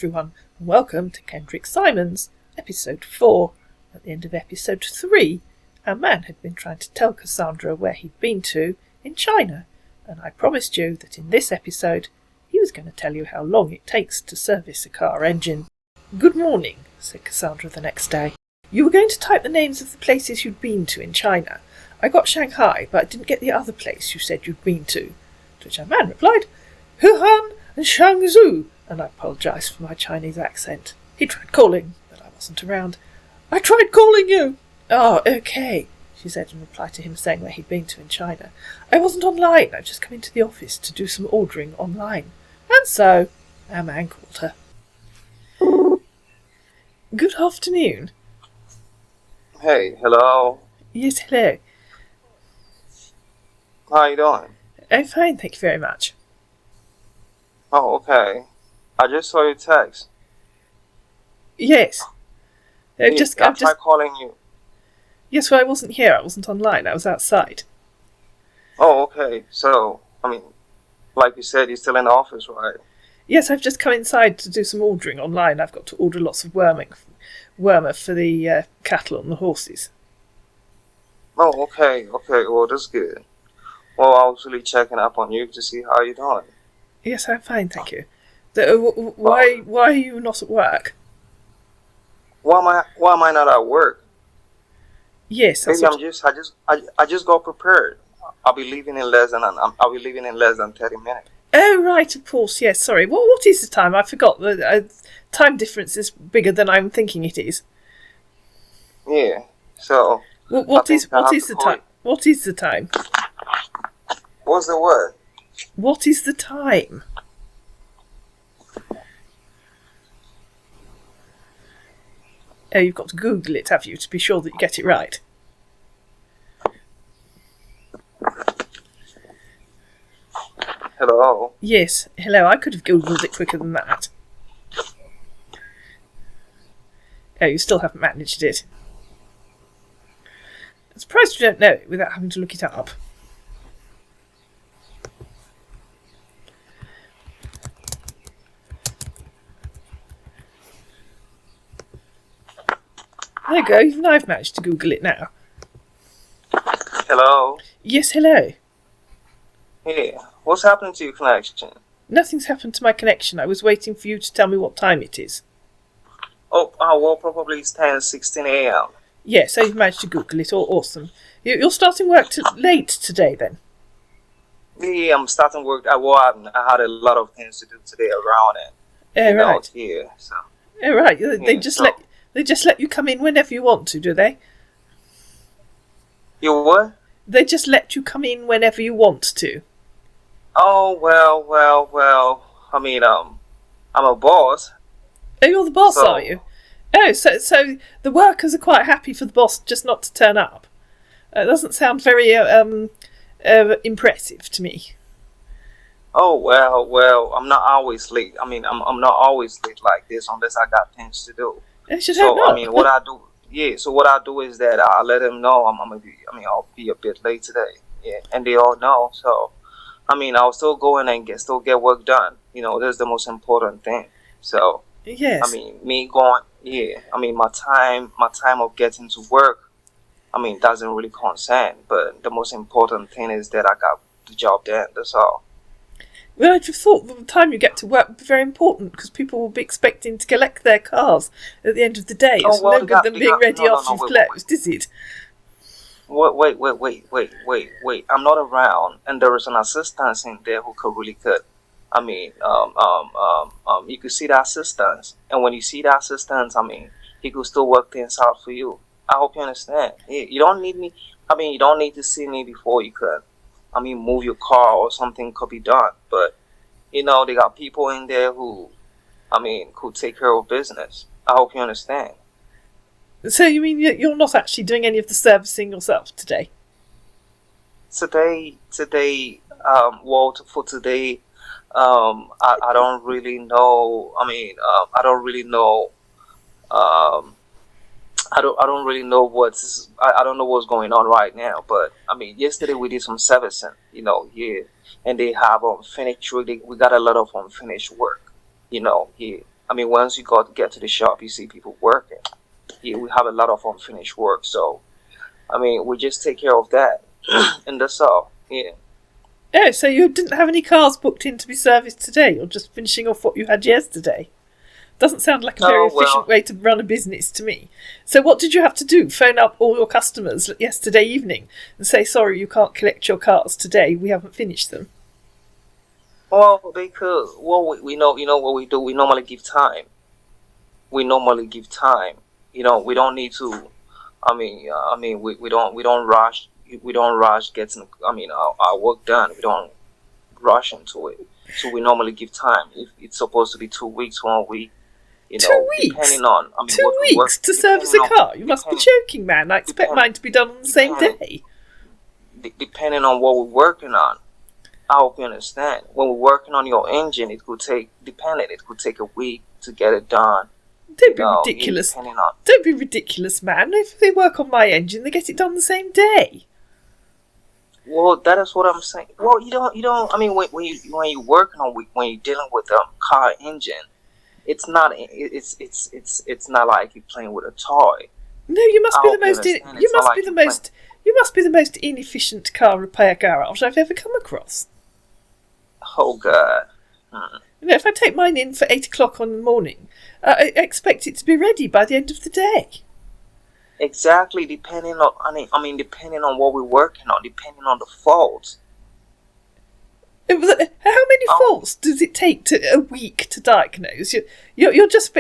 everyone, and welcome to Kendrick Simon's episode 4. At the end of episode 3, our man had been trying to tell Cassandra where he'd been to in China, and I promised you that in this episode he was going to tell you how long it takes to service a car engine. "Good morning," said Cassandra the next day. "You were going to type the names of the places you'd been to in China. I got Shanghai, but I didn't get the other place you said you'd been to." To which our man replied, "Wuhan and Shangzhou," and I apologised for my Chinese accent. He tried calling, but I wasn't around. "I tried calling you." "Oh, okay," she said in reply to him saying where he'd been to in China. "I wasn't online. I've just come into the office to do some ordering online." And so, our man called her. "Good afternoon." Hey, hello. "Yes, hello." How you doing? "I'm fine, thank you very much." Oh, okay. I just saw your text. "Yes. I tried calling you. Yes, well, I wasn't here. I wasn't online. I was outside." Oh, okay. So, like you said, you're still in the office, right? "Yes, I've just come inside to do some ordering online. I've got to order lots of wormer for the cattle and the horses." Oh, okay. Well, that's good. Well, I was really checking up on you to see how you're doing. "Yes, I'm fine, thank you. Why are you not at work?" Why am I not at work? "Yes, Maybe I just got prepared. I'll be leaving in less than 30 minutes. Oh, right, of course, yes, sorry. What is the time? I forgot. The time difference is bigger than I'm thinking it is." Yeah, so... What is the time? What is the time? What's the word? What is the time? Oh, you've got to Google it, have you, to be sure that you get it right? Hello? Yes, hello, I could have Googled it quicker than that. Oh, you still haven't managed it. I'm surprised you don't know it without having to look it up. There you go, even I've managed to Google it now. Hello? Yes, hello. Yeah, what's happening to your connection? Nothing's happened to my connection. I was waiting for you to tell me what time it is. Oh well, probably it's 10:16 a.m. Yes, so you've managed to Google it. Awesome. You're starting work late today, then? Yeah, I'm starting work. I had a lot of things to do today around it. Oh, right. Yeah, so. Oh, right. They just let you come in whenever you want to, do they? You what? They just let you come in whenever you want to. Oh, well. I'm a boss. Oh, you're the boss, are you? Oh, so the workers are quite happy for the boss just not to turn up. It doesn't sound very impressive to me. Oh, well, I'm not always late. I'm not always late like this unless I got things to do. I should hope not. What I do... Yeah, so what I do is that I let them know I'll be a bit late today. Yeah, and they all know. So, I'll still go in and still get work done. That's the most important thing. So, yes. My time of getting to work, doesn't really concern. But the most important thing is that I got the job done. That's all. Well, I just thought the time you get to work would be very important because people will be expecting to collect their cars at the end of the day. It's no good them being ready after you've closed, is it? Wait. I'm not around, and there is an assistant in there who could. You could see the assistant, and when you see the assistant, he could still work things out for you. I hope you understand. You don't need me. You don't need to see me before you could. Move your car or something could be done. But, they got people in there who, could take care of business. I hope you understand. So you mean you're not actually doing any of the servicing yourself today? Today, for today, I don't really know. I don't really know. I don't really know I don't know what's going on right now, but yesterday we did some servicing, and they have unfinished. We got a lot of unfinished work, here. I mean, once you get to the shop, you see people working. Yeah, we have a lot of unfinished work, so I mean, we just take care of that, and that's all. Yeah. Oh, so you didn't have any cars booked in to be serviced today? You're just finishing off what you had yesterday? Doesn't sound like a very efficient way to run a business to me. So what did you have to do? Phone up all your customers yesterday evening and say, sorry, you can't collect your cars today. We haven't finished them. Well, because we know, you know what we do. We normally give time. We don't need to. We don't rush. We don't rush getting. Our work done. We don't rush into it. So we normally give time. If it's supposed to be 2 weeks, 1 week. 2 weeks? Depending on. 2 weeks to service a car? You must be joking, man. I expect mine to be done on the same day. Depending on what we're working on. I hope you understand. When we're working on your engine, it could take a week to get it done. Don't be ridiculous. Don't be ridiculous, man. If they work on my engine, they get it done the same day. Well, that is what I'm saying. Well, you don't. I mean, when you're working on, when you're dealing with a car engine, it's not like you're playing with a toy. No, you must be the most inefficient car repair garage I've ever come across. Oh God. If I take mine in for 8 o'clock in the morning, I expect it to be ready by the end of the day. Exactly, depending on what we're working on, depending on the faults. How many faults does it take a week to diagnose? You're just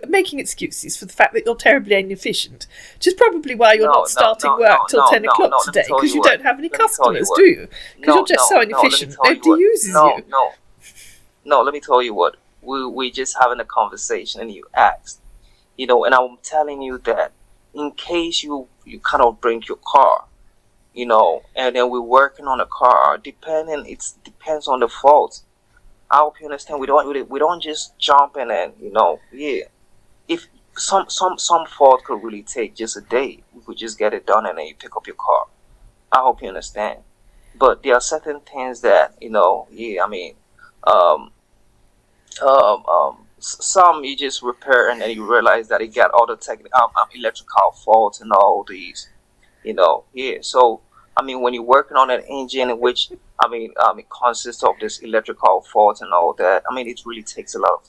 making excuses for the fact that you're terribly inefficient, which is probably why you're not starting work till 10 o'clock today, because you don't have any customers, do you? Because you're just so inefficient, nobody uses you. No, let me tell you what. We're just having a conversation, and you asked, and I'm telling you that in case you kind of break your car, and then we're working on a car. It depends on the fault. I hope you understand. We don't just jump in and If some fault could really take just a day, we could just get it done and then you pick up your car. I hope you understand. But there are certain things that some you just repair and then you realize that it got all the electrical faults and all these. So when you're working on an engine, which it consists of this electrical fault and all that, it really takes a lot of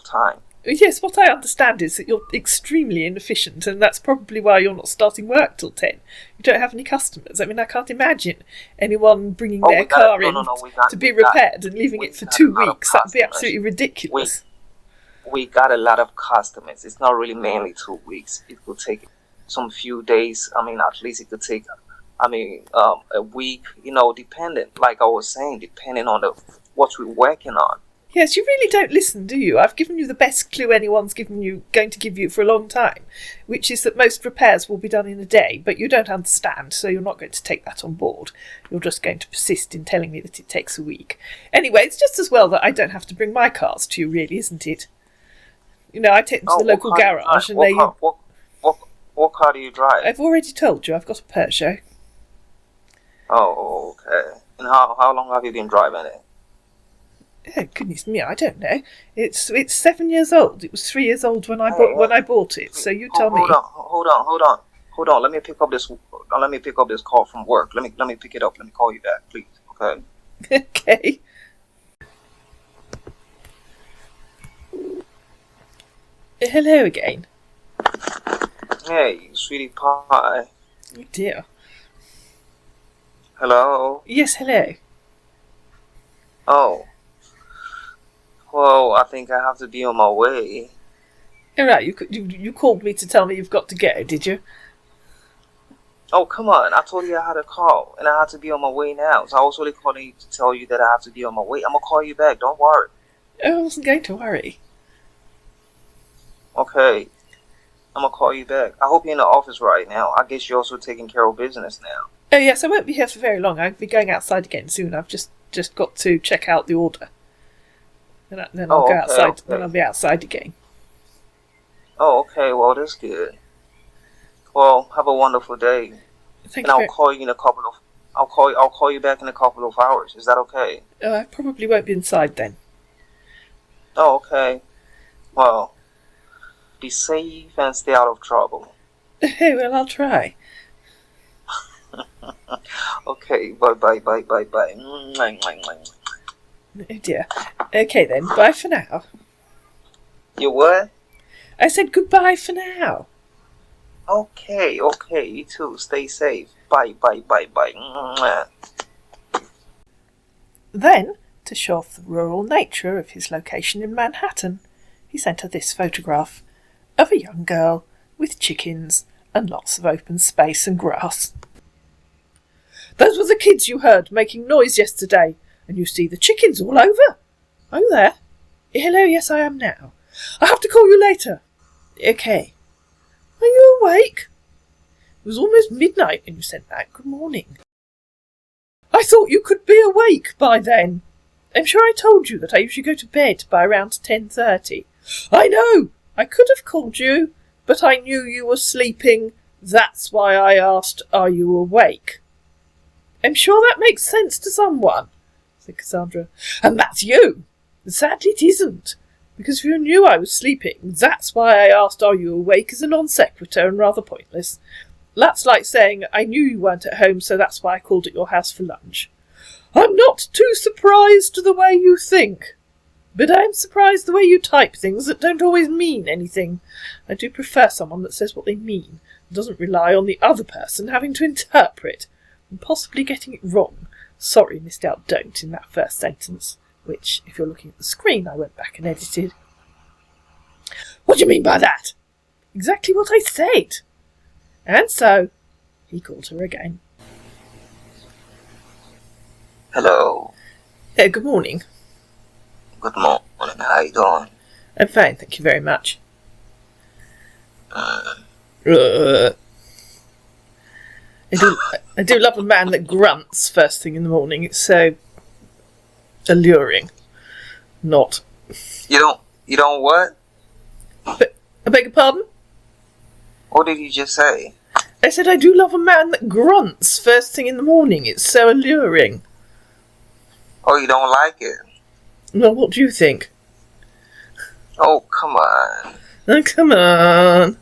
time. Yes, what I understand is that you're extremely inefficient, and that's probably why you're not starting work till 10. You don't have any customers. I can't imagine anyone bringing their car in to be repaired and leaving it for 2 weeks. That would be absolutely ridiculous. We got a lot of customers. It's not really mainly 2 weeks. It could take some few days. At least it could take, a week. Dependent. Like I was saying, depending on what we're working on. Yes, you really don't listen, do you? I've given you the best clue anyone's going to give you for a long time, which is that most repairs will be done in a day, but you don't understand, so you're not going to take that on board. You're just going to persist in telling me that it takes a week. Anyway, it's just as well that I don't have to bring my cars to you, really, isn't it? I take them to the local garage and they... What car do you drive? I've already told you, I've got a Peugeot. Oh, okay. And how long have you been driving it? Oh, goodness me, I don't know. It's 7 years old. It was 3 years old when I bought it. So you tell me. Hold on. Let me pick up this call from work. Let me pick it up. Let me call you back, please. Okay. Okay. Hello again. Hey, sweetie pie. Oh dear. Hello. Yes, hello. Oh. Well, I think I have to be on my way. All right, you called me to tell me you've got to go, did you? Oh, come on. I told you I had a call, and I had to be on my way now. So I was really calling you to tell you that I have to be on my way. I'm going to call you back. Don't worry. Oh, I wasn't going to worry. Okay. I'm going to call you back. I hope you're in the office right now. I guess you're also taking care of business now. Oh, yes, I won't be here for very long. I'll be going outside again soon. I've just got to check out the order. Then I'll go outside. Okay. Then I'll be outside again. Oh, okay. Well, that's good. Well, have a wonderful day. Thank you. I'll call you in a couple of. I'll call you back in a couple of hours. Is that okay? I probably won't be inside then. Oh, okay. Well, be safe and stay out of trouble. Well, I'll try. Okay, bye bye bye bye bye. Oh dear. Okay then, bye for now. You what? I said goodbye for now. Okay, you too. Stay safe. Bye bye bye bye. Then, to show off the rural nature of his location in Manhattan, he sent her this photograph of a young girl with chickens and lots of open space and grass. Those were the kids you heard making noise yesterday, and you see the chickens all over. Are you there? Hello, yes, I am now. I have to call you later. Okay. Are you awake? It was almost midnight when you sent that. Good morning. I thought you could be awake by then. I'm sure I told you that I usually go to bed by around 10:30. I know! I could have called you, but I knew you were sleeping. That's why I asked, are you awake? I'm sure that makes sense to someone, said Cassandra. And that's you. Sadly it isn't, because if you knew I was sleeping, that's why I asked, are you awake, is a non sequitur and rather pointless. That's like saying, I knew you weren't at home, so that's why I called at your house for lunch. I'm not too surprised the way you think, but I'm surprised the way you type things that don't always mean anything. I do prefer someone that says what they mean, and doesn't rely on the other person having to interpret, and possibly getting it wrong. Sorry, missed out don't in that first sentence, which, if you're looking at the screen, I went back and edited. What do you mean by that? Exactly what I said. And so, he called her again. Hello. Good morning. Good morning. How you doing? I'm fine, thank you very much. I do love a man that grunts first thing in the morning. It's so alluring. Not. You don't what? But, I beg your pardon? What did you just say? I said I do love a man that grunts first thing in the morning. It's so alluring. Oh, you don't like it? Well, what do you think? Oh, come on. Oh, come on.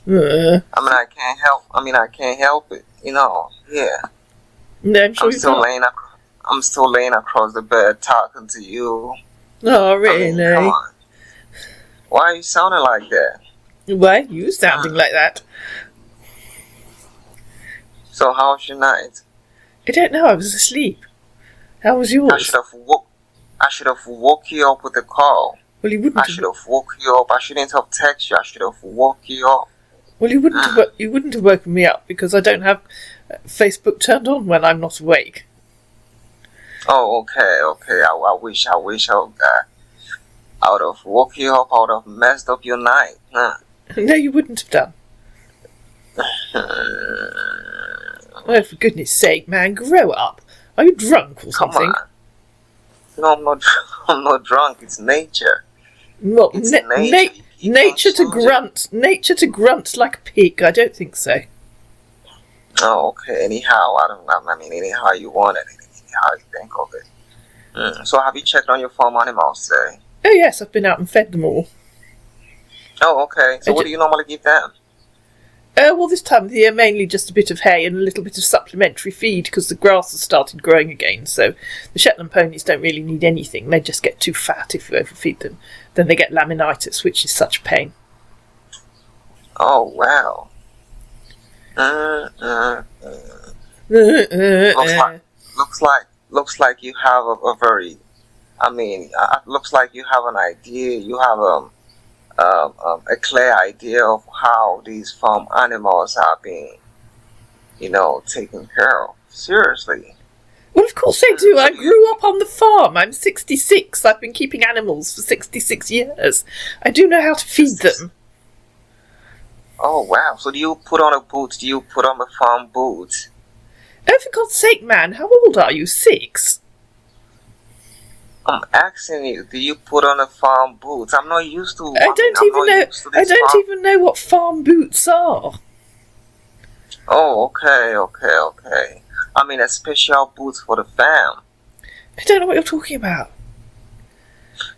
I can't help it. You know, yeah. No, I'm sure I'm still laying across the bed talking to you. Oh, really? Come on. Why are you sounding like that? Why are you sounding like that? So how was your night? I don't know, I was asleep. How was yours? I should have woke you up with a call. Well, you wouldn't. I should have woke you up. I shouldn't have texted you. I should have woke you up. Well, you wouldn't have woken me up because I don't have Facebook turned on when I'm not awake. Oh, okay. I wish I would have woke you up. I would have messed up your night. No, you wouldn't have done. Oh, for goodness sake, man, grow up. Are you drunk or something? Come on. No, I'm not drunk. It's nature. What? It's Nature to grunt like a pig. I don't think so. Oh, okay. Anyhow, anyhow you want it. Anyhow you think of it. So have you checked on your farm animals today? Oh yes, I've been out and fed them all. Oh, okay. So what do you normally give them? Well, this time of the year, mainly just a bit of hay and a little bit of supplementary feed because the grass has started growing again. So the Shetland ponies don't really need anything. They just get too fat if you overfeed them. Then they get laminitis, which is such a pain. Oh, wow. Looks like you have a very, looks like you have an idea. You have a clear idea of how these farm animals are being, taken care of. Seriously. Well, of course I do. I grew up on the farm. I'm 66. I've been keeping animals for 66 years. I do know how to feed them. Oh, wow. So do you put on a boot? Do you put on the farm boots? Oh, for God's sake, man. How old are you? 6? I'm asking you, do you put on a farm boots? I'm not used to. I don't even know what farm boots are. Oh, okay. A special boots for the farm. I don't know what you're talking about.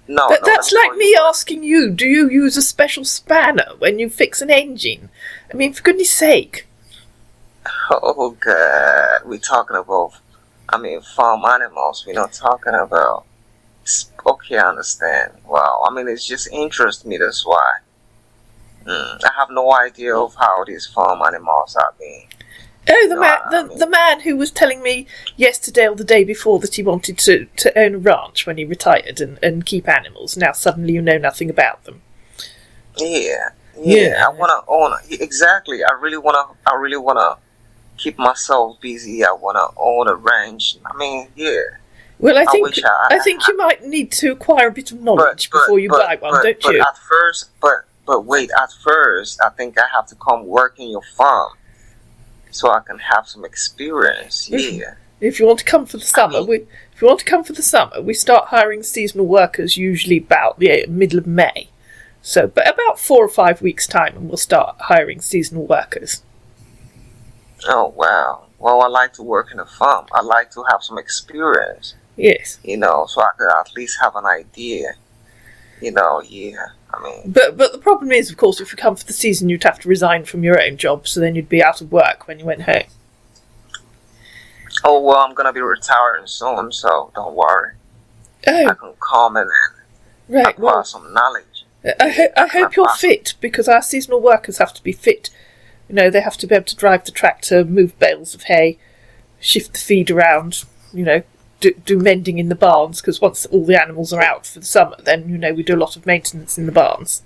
No, That's like me asking you, do you use a special spanner when you fix an engine? I mean, for goodness sake. Oh, God. We're talking about, farm animals. We're not talking about... Okay, I understand. Wow. It just interests me, that's why. I have no idea of how these farm animals are being. Oh, the man who was telling me yesterday or the day before that he wanted to own a ranch when he retired and keep animals. Now suddenly you know nothing about them. Yeah. I want to own. Exactly. I really want to keep myself busy. I want to own a ranch. Yeah. Well, I think you might need to acquire a bit of knowledge before you buy one, don't you? But wait. At first, I think I have to come work in your farm, so I can have some experience. Yeah. If you want to come for the summer, we start hiring seasonal workers usually about the middle of May. So, but about 4 or 5 weeks' time, and we'll start hiring seasonal workers. Oh wow! Well, I like to work in a farm. I like to have some experience. Yes. So I could at least have an idea. But the problem is, of course, if you come for the season, you'd have to resign from your own job, so then you'd be out of work when you went home. Oh, well, I'm going to be retiring soon, so don't worry. Oh. I can come in and acquire some knowledge. I hope you're fit, because our seasonal workers have to be fit. They have to be able to drive the tractor, move bales of hay, shift the feed around, do mending in the barns, because once all the animals are out for the summer, then, we do a lot of maintenance in the barns.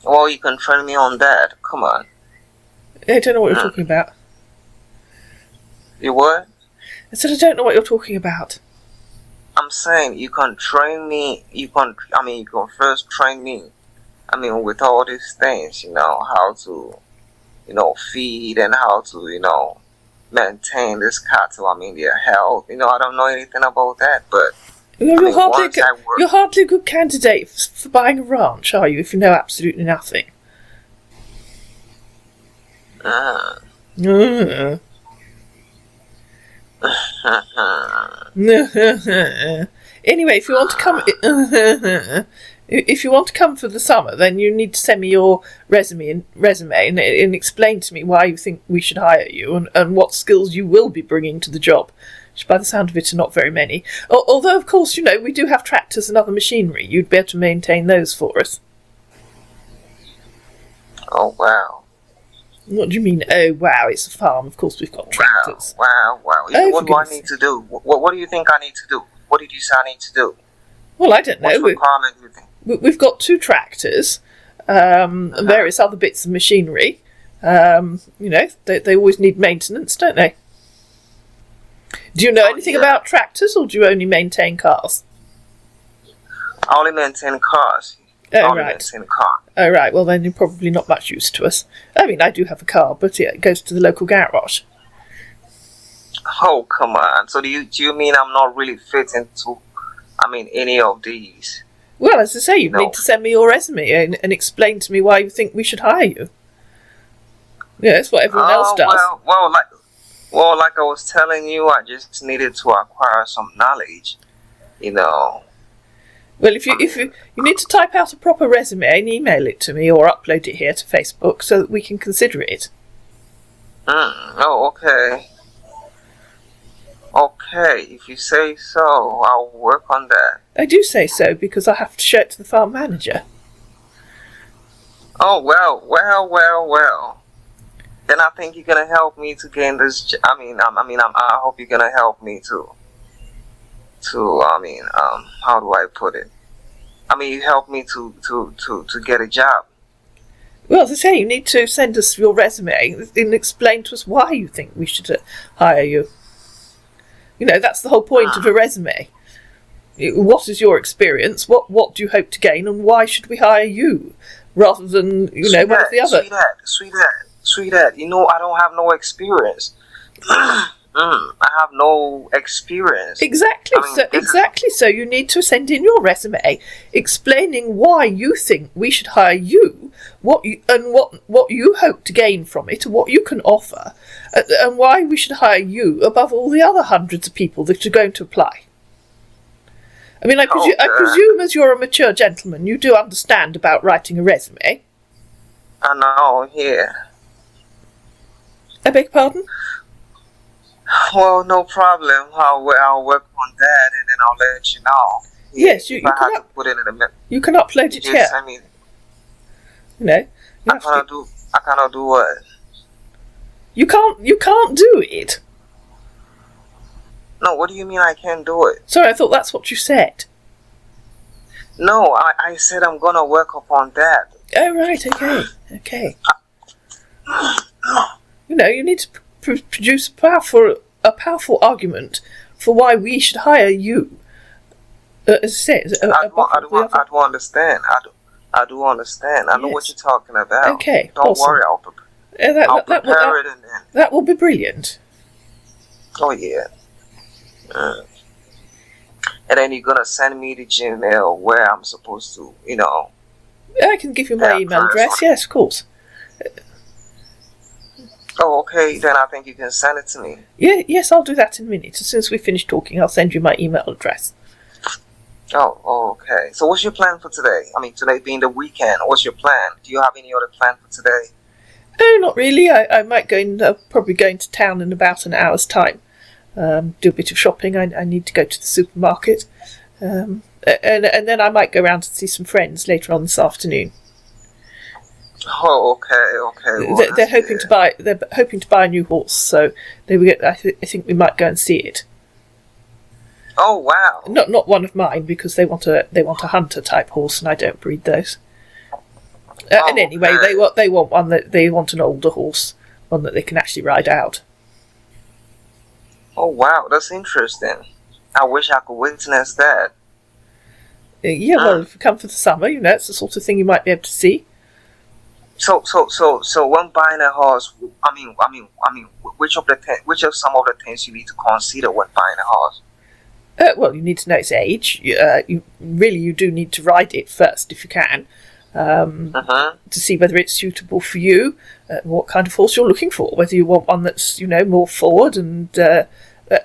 Well, you can train me on that. Come on. I don't know what you're talking about. You what? I said I don't know what you're talking about. I'm saying you can train me. You can first train me. With all these things, how to, feed and how to, maintain this cattle. Their health. I don't know anything about that, but you're hardly a good candidate for buying a ranch, are you? If you know absolutely nothing. Anyway, if you want to come, if you want to come for the summer, then you need to send me your resume and explain to me why you think we should hire you and what skills you will be bringing to the job, which by the sound of it are not very many. Although, of course, we do have tractors and other machinery. You'd be able to maintain those for us. Oh, wow. What do you mean, oh, wow, it's a farm. Of course we've got tractors. Wow. What do I need to do? What do you think I need to do? What did you say I need to do? Well, I don't know. What requirement do you think? We've got 2 tractors, and various other bits of machinery. They always need maintenance, don't they? Do you know anything about tractors, or do you only maintain cars? I only maintain cars. Oh, right. Oh, right. Well, then you're probably not much use to us. I do have a car, but it goes to the local garage. Oh, come on. So do you mean I'm not really fit into, any of these? Well, as I say, you need to send me your resume and explain to me why you think we should hire you. Yeah, that's what everyone else does. Well, like I was telling you, I just needed to acquire some knowledge, Well, if you need to type out a proper resume and email it to me or upload it here to Facebook so that we can consider it. Oh, okay. Okay, if you say so, I'll work on that. I do say so because I have to show it to the farm manager. Oh, well. Then I think you're gonna help me to gain this. I hope you're gonna help me to. How do I put it? You help me to get a job. Well, as I say, you need to send us your resume and explain to us why you think we should hire you. That's the whole point of a resume. What is your experience? What do you hope to gain? And why should we hire you? Rather than, one of the other. Sweetheart, I don't have no experience. I have no experience. Exactly. So you need to send in your resume explaining why you think we should hire you, what you hope to gain from it, and what you can offer, and why we should hire you above all the other hundreds of people that are going to apply. I mean, I presume as you're a mature gentleman, you do understand about writing a resume. I know, yeah. I beg your pardon? Well, no problem. I'll work on that, and then I'll let you know. Yes, you have can. To put it in the minute. You can upload it here. Send me. You know, I cannot do what? You can't do it. No, what do you mean I can't do it? Sorry, I thought that's what you said. No, I said I'm gonna work upon that. Oh, right, okay. You know, you need to produce a powerful argument for why we should hire you. As I say, I do understand. I do understand. I know what you're talking about. Okay, don't awesome. worry. I'll prepare it, and then that will be brilliant. Oh yeah. And then you're gonna send me the Gmail where I'm supposed to, I can give you my email address. Yes, of course. Oh, okay. Then I think you can send it to me. Yes, I'll do that in a minute. As soon as we finish talking, I'll send you my email address. Oh, okay. So what's your plan for today? I mean, today being the weekend, what's your plan? Do you have any other plan for today? No, not really. I might probably go into town in about an hour's time. Do a bit of shopping. I need to go to the supermarket. And then I might go around and see some friends later on this afternoon. Oh, okay. Well, they're hoping to buy a new horse, so I think we might go and see it. Oh wow! Not one of mine, because they want a hunter type horse, and I don't breed those. And anyway, they want an older horse, one that they can actually ride out. Oh wow, that's interesting. I wish I could witness that. Well, if you come for the summer, it's the sort of thing you might be able to see. So when buying a horse, I mean, which of some of the things you need to consider when buying a horse? Well, you need to know its age. You do need to ride it first if you can, to see whether it's suitable for you, what kind of horse you're looking for, whether you want one that's more forward and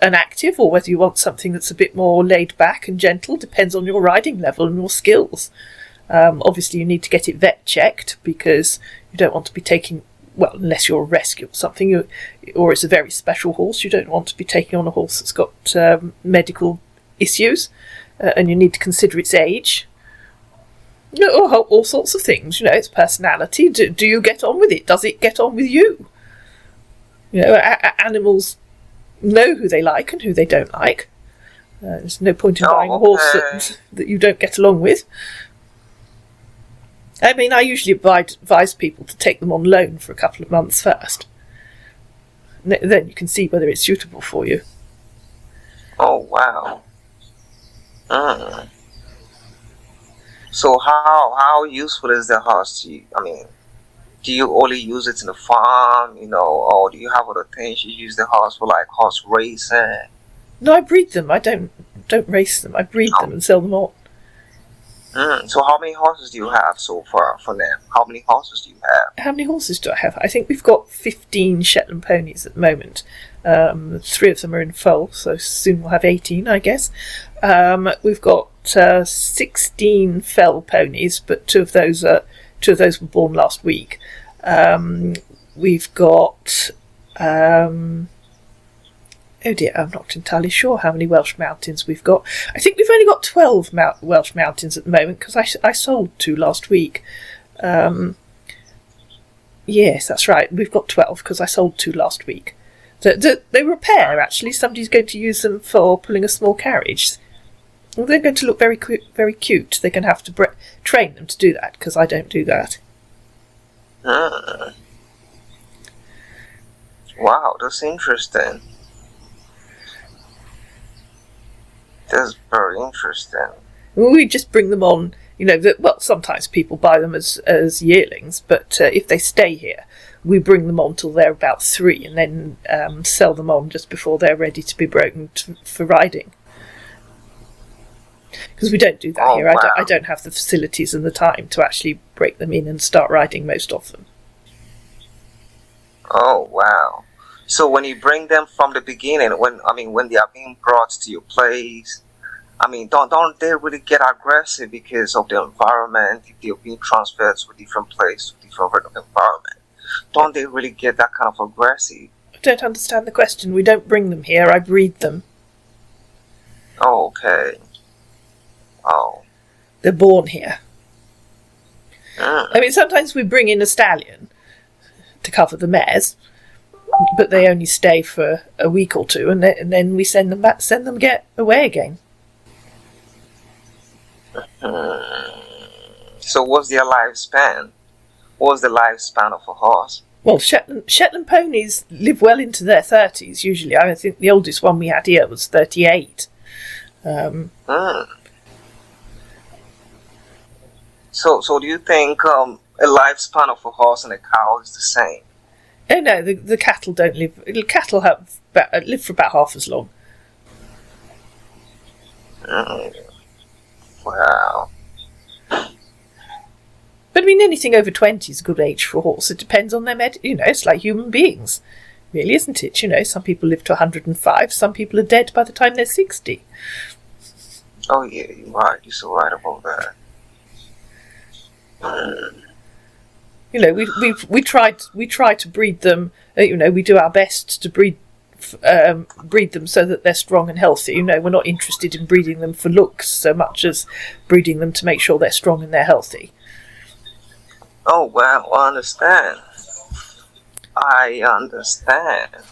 active, or whether you want something that's a bit more laid back and gentle. Depends on your riding level and your skills. Obviously, you need to get it vet checked, because you don't want to be taking, well, unless you're a rescue or something, or it's a very special horse, you don't want to be taking on a horse that's got medical issues, and you need to consider its age, or all sorts of things. Its personality. Do you get on with it? Does it get on with you? Animals know who they like and who they don't like. There's no point in buying a horse that you don't get along with. I mean, I usually advise people to take them on loan for a couple of months first. Then you can see whether it's suitable for you. Oh, wow. So how useful is the horse to you? I mean, do you only use it in the farm, or do you have other things you use the horse for, like horse racing? No, I breed them. I don't race them. I breed them and sell them on. So how many horses do you have so far for them? How many horses do you have? How many horses do I have? I think we've got 15 Shetland ponies at the moment. 3 of them are in foal, so soon we'll have 18, I guess. We've got 16 fell ponies, but two of those were born last week. We've got oh dear, I'm not entirely sure how many Welsh Mountains we've got. I think we've only got 12 Welsh Mountains at the moment, because I sold 2 last week. Yes, that's right. We've got 12 because I sold 2 last week. They were a pair, actually. Somebody's going to use them for pulling a small carriage. Well, they're going to look very cute. They're going to have to train them to do that, because I don't do that. Wow, that's interesting. That's very interesting. We just bring them on, sometimes people buy them as yearlings, but if they stay here, we bring them on till they're about 3, and then sell them on just before they're ready to be broken for riding. Because we don't do that here. Wow. I don't have the facilities and the time to actually break them in and start riding most of them. Oh, wow. So when you bring them from the beginning, when they are being brought to your place, I mean, don't they really get aggressive because of the environment? If they're being transferred to a different place, to a different environment, don't they really get that kind of aggressive? I don't understand the question. We don't bring them here. I breed them. Oh, okay. Oh. They're born here. Mm. I mean, sometimes we bring in a stallion to cover the mares, but they only stay for a week or two, and then we send them get away again. So what's their lifespan? What's the lifespan of a horse? Well, Shetland ponies live well into their 30s, usually. I think the oldest one we had here was 38. So do you think a lifespan of a horse and a cow is the same? Oh no, the cattle don't live. Cattle live for about half as long. Wow. But I mean, anything over 20 is a good age for a horse. It depends on their it's like human beings, really, isn't it? Some people live to 105. Some people are dead by the time they're 60. Oh yeah, you're right. You're so right about that. We try to breed them. We do our best to breed them so that they're strong and healthy. We're not interested in breeding them for looks so much as breeding them to make sure they're strong and they're healthy. Oh well, I understand.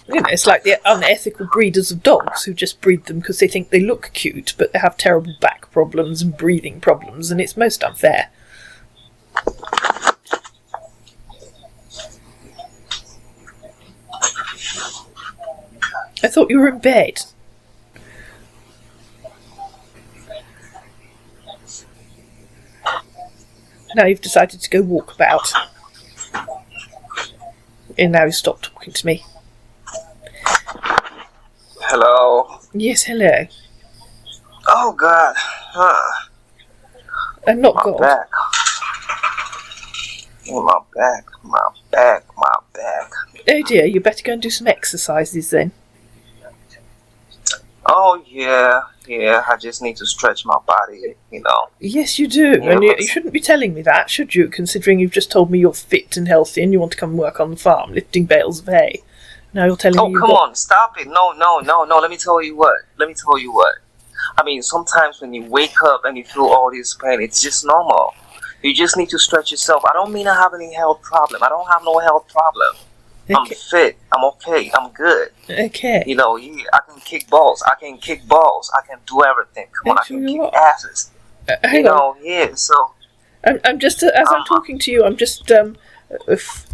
It's like the unethical breeders of dogs who just breed them because they think they look cute, but they have terrible back problems and breathing problems, and it's most unfair. I thought you were in bed. Now you've decided to go walk about. And now you stop talking to me. Hello? Yes, hello. Oh, God. I'm not my God. Back. Oh, my back. Oh dear, you better go and do some exercises then. Oh, yeah. I just need to stretch my body, Yes, you do. Yeah, and you shouldn't be telling me that, should you? Considering you've just told me you're fit and healthy and you want to come and work on the farm, lifting bales of hay. Now you're telling me come on, stop it. No. Let me tell you what. I mean, sometimes when you wake up and you feel all this pain, it's just normal. You just need to stretch yourself. I don't mean I have any health problem. I don't have no health problem. Okay. I'm fit. I'm okay. I'm good. Okay. I can kick balls. I can do everything. Come on, I can kick asses. Hang on. Yeah, so... I'm just, as I'm talking to you, I'm just,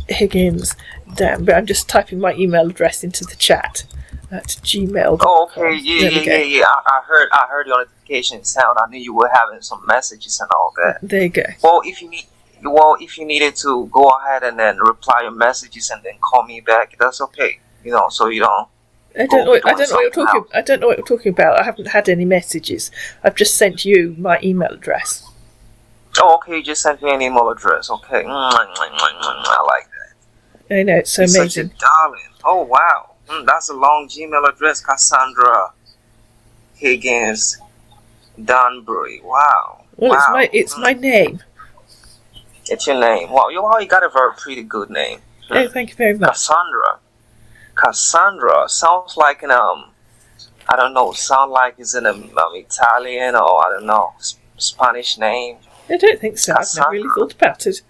Higgins, but I'm just typing my email address into the chat at gmail.com. Oh, okay, yeah. I heard your notification sound. I knew you were having some messages and all that. There you go. Well, if you needed to go ahead and then reply your messages and then call me back, that's okay. So you don't. I don't know what you're talking about. I haven't had any messages. I've just sent you my email address. Oh, okay. You just sent me an email address. Okay. I like that. I know, it's so amazing. Such a darling. Oh, wow. That's a long Gmail address. Cassandra Higgins Danbury. Wow. Well, wow. It's my name. It's your name. Wow, you got a very pretty good name. Oh, thank you very much. Cassandra sounds like an I don't know. Sound like it's an Italian or I don't know Spanish name. I don't think so. Cassandra. I've never really thought about it.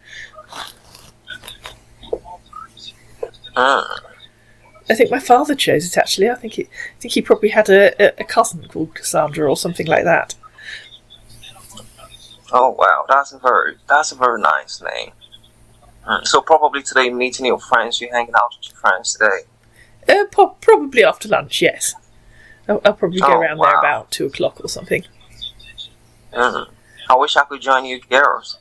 I think my father chose it actually. I think he probably had a cousin called Cassandra or something like that. Oh wow, that's a very nice name. So probably today meeting your friends, you're hanging out with your friends today. Probably after lunch, yes. I'll probably go around there about 2:00 or something. I wish I could join you girls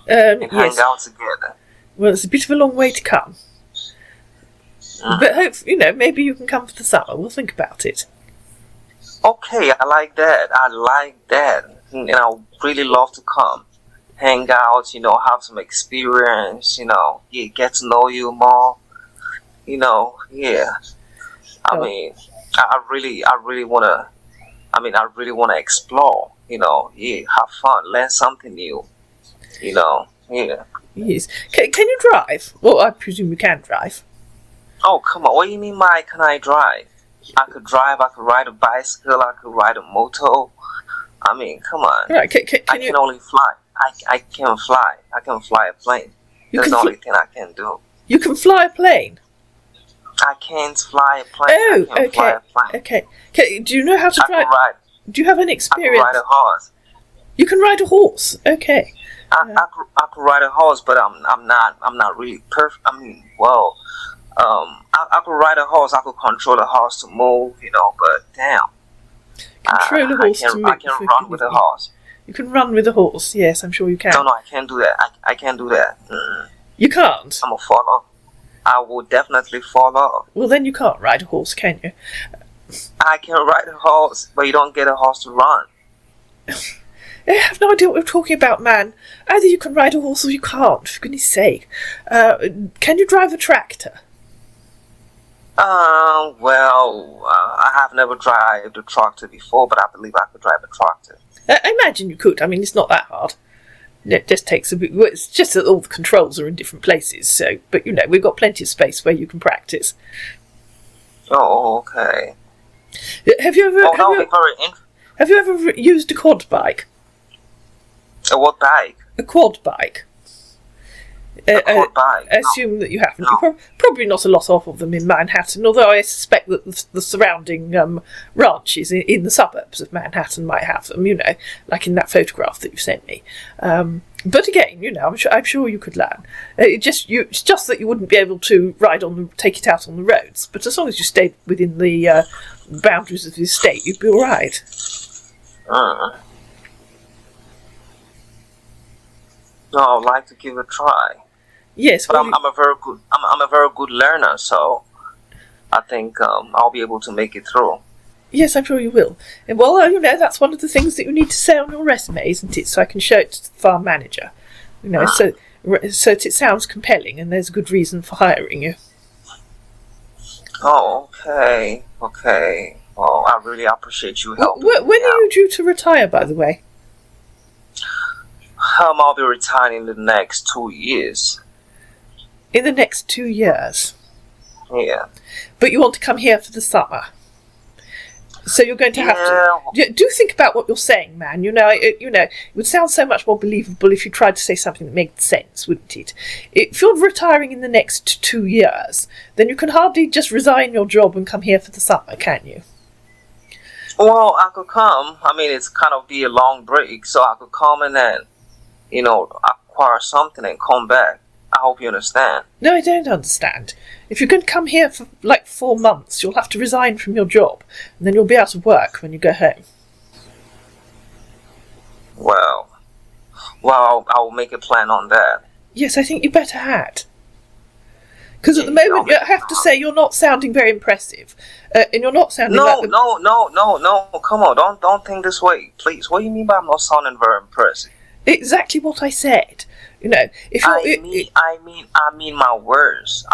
and hang out together. Well, it's a bit of a long way to come. But hopefully, maybe you can come for the summer. We'll think about it. Okay, I like that. I really love to come, hang out, have some experience, get to know you more, yeah. I mean, I really I really want to explore. Have fun, learn something new. Yeah. Yes. Can you drive? Well, I presume you can drive. Oh, come on. What do you mean by can I drive? I could drive, I could ride a bicycle, I could ride a moto. Come on. Right, I can only fly. I can fly. I can fly a plane. That's the only thing I can do. You can fly a plane? I can't fly a plane. Oh, I can fly a plane. Okay. Do you know how to drive? Do you have any experience? I can ride a horse. You can ride a horse? Okay. I could ride a horse, but I'm not really perfect. I could ride a horse. I could control the horse to move, but damn. Control a horse to move. I can run with a horse. You can run with a horse, yes, I'm sure you can. No, I can't do that. I can't do that. You can't? I'm a fall off. I will definitely fall off. Well, then you can't ride a horse, can you? I can ride a horse, but you don't get a horse to run. I have no idea what we're talking about, man. Either you can ride a horse or you can't, for goodness sake. Can you drive a tractor? I have never driven a tractor before, but I believe I could drive a tractor. I imagine you could. It's not that hard. It just takes a bit. Well, it's just that all the controls are in different places. So, but we've got plenty of space where you can practice. Oh, okay. Have you ever used a quad bike? A what bike? A quad bike. I assume that you haven't. No. Probably not a lot of them in Manhattan, although I suspect that the surrounding ranches in the suburbs of Manhattan might have them, like in that photograph that you sent me. But again, I'm sure you could learn. It's just that you wouldn't be able to take it out on the roads, but as long as you stayed within the boundaries of the estate, you'd be all right. No, I'd like to give it a try. Yes, but I'm a very good learner, so I think I'll be able to make it through. Yes, I'm sure you will. And well, that's one of the things that you need to say on your resume, isn't it? So I can show it to the farm manager. So that it sounds compelling, and there's a good reason for hiring you. Oh, okay. Well, I really appreciate you helping. When are you due to retire, by the way? I'll be retiring in the next 2 years. In the next 2 years? Yeah. But you want to come here for the summer? So you're going to have to... Do think about what you're saying, man. It would sound so much more believable if you tried to say something that made sense, wouldn't it? If you're retiring in the next 2 years, then you can hardly just resign your job and come here for the summer, can you? Well, I could come. It's kind of be a long break, so I could come and then acquire something and come back. I hope you understand. No, I don't understand. If you're going to come here for 4 months, you'll have to resign from your job, and then you'll be out of work when you go home. Well, I'll make a plan on that. Yes, I think you better had. Because at the moment, I have to say, you're not sounding very impressive. And you're not sounding No, come on, don't think this way, please. What do you mean by I'm not sounding very impressive? Exactly what I said. I mean my words.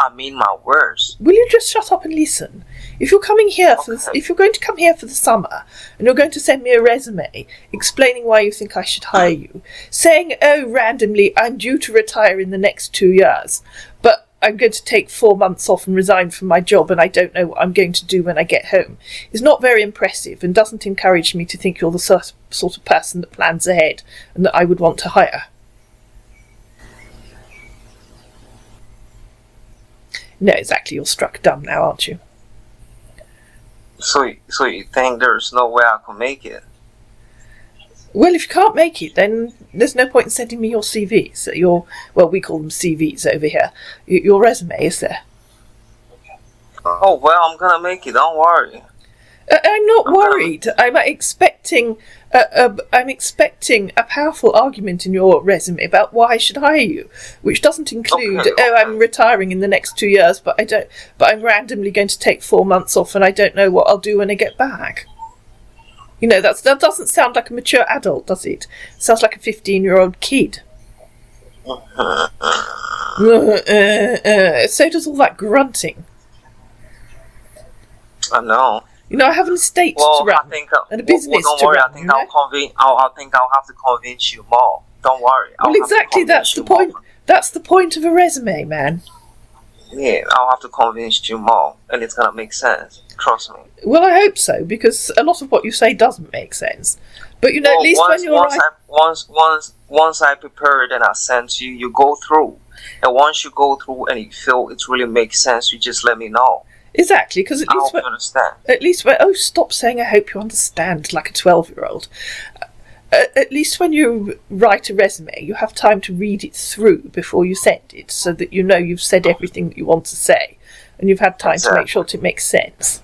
Will you just shut up and listen? If you're coming here if you're going to come here for the summer, and you're going to send me a resume explaining why you think I should hire you, saying, randomly, I'm due to retire in the next 2 years, but I'm going to take 4 months off and resign from my job and I don't know what I'm going to do when I get home, is not very impressive and doesn't encourage me to think you're the sort of person that plans ahead and that I would want to hire. No, exactly, you're struck dumb now, aren't you? So you think there's no way I can make it? Well, if you can't make it, then there's no point in sending me your CVs. We call them CVs over here. Your resume, is there? Oh, well, I'm gonna make it, don't worry. I'm not worried. I'm expecting a powerful argument in your resume about why I should hire you, which doesn't include, I'm retiring in the next 2 years, but I'm randomly going to take 4 months off and I don't know what I'll do when I get back. That doesn't sound like a mature adult, does it? It sounds like a 15-year-old kid. So does all that grunting. I know. You know, I have an estate to run and a business don't to worry, run. I think I think I'll have to convince you more. Don't worry. Well, exactly. That's the point. That's the point of a resume, man. Yeah, I'll have to convince you more, and it's gonna make sense. Trust me. Well, I hope so, because a lot of what you say doesn't make sense. But you know, at least when you're once I prepare it and I send to you, you go through, and once you go through and you feel it really makes sense, you just let me know. Exactly, because I hope you understand. At least, stop saying "I hope you understand" like a 12-year-old. At least when you write a resume, you have time to read it through before you send it, so that you know you've said everything that you want to say, and you've had time to make sure that it makes sense.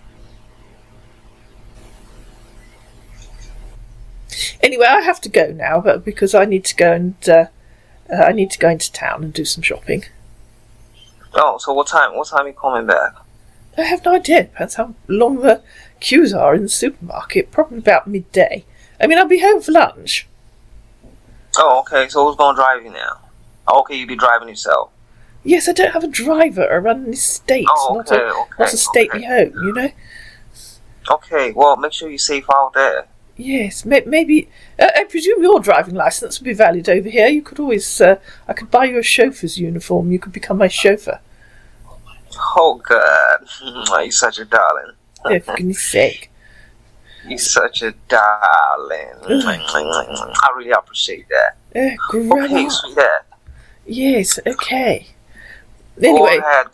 Anyway, I have to go now, because I need to go into town and do some shopping. Oh, so what time? What time are you coming back? I have no idea. Depends how long the queues are in the supermarket. Probably about midday. I mean, I'll be home for lunch. Oh, okay. So who's going to drive you now? Okay, you'll be driving yourself. Yes, I don't have a driver. I run an estate, not a stately home, you know? Okay, well, make sure you're safe out there. Yes, maybe... I presume your driving licence would be valid over here. You could always... I could buy you a chauffeur's uniform. You could become my chauffeur. Oh, God. You're such a darling. Yeah, for goodness sake. You're such a darling. I really appreciate that. Okay, sweetheart. Yes, okay. Anyway. Go ahead,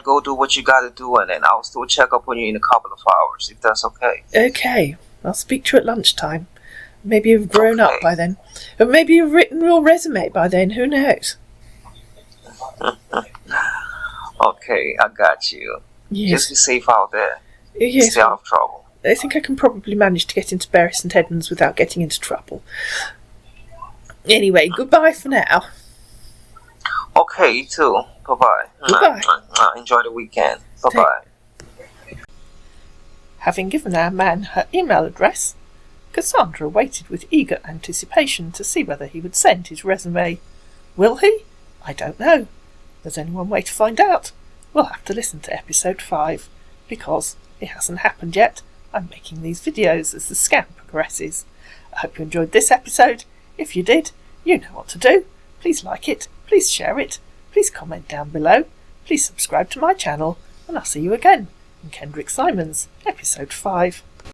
go do what you gotta do, and then I'll still check up on you in a couple of hours, if that's okay. Okay. I'll speak to you at lunchtime. Maybe you've grown up by then. Or maybe you've written your resume by then. Who knows? Okay, I got you. Yes. Just be safe out there. Yes. Stay out of trouble. I think I can probably manage to get into Bury St Edmunds without getting into trouble. Anyway, goodbye for now. Okay, you too. Bye-bye. Goodbye. Enjoy the weekend. Bye-bye. Having given our man her email address, Cassandra waited with eager anticipation to see whether he would send his resume. Will he? I don't know. There's only one way to find out. We'll have to listen to episode 5, because it hasn't happened yet. I'm making these videos as the scam progresses. I hope you enjoyed this episode. If you did, you know what to do. Please like it, please share it, please comment down below, please subscribe to my channel, and I'll see you again in Kendrick Simon's episode 5.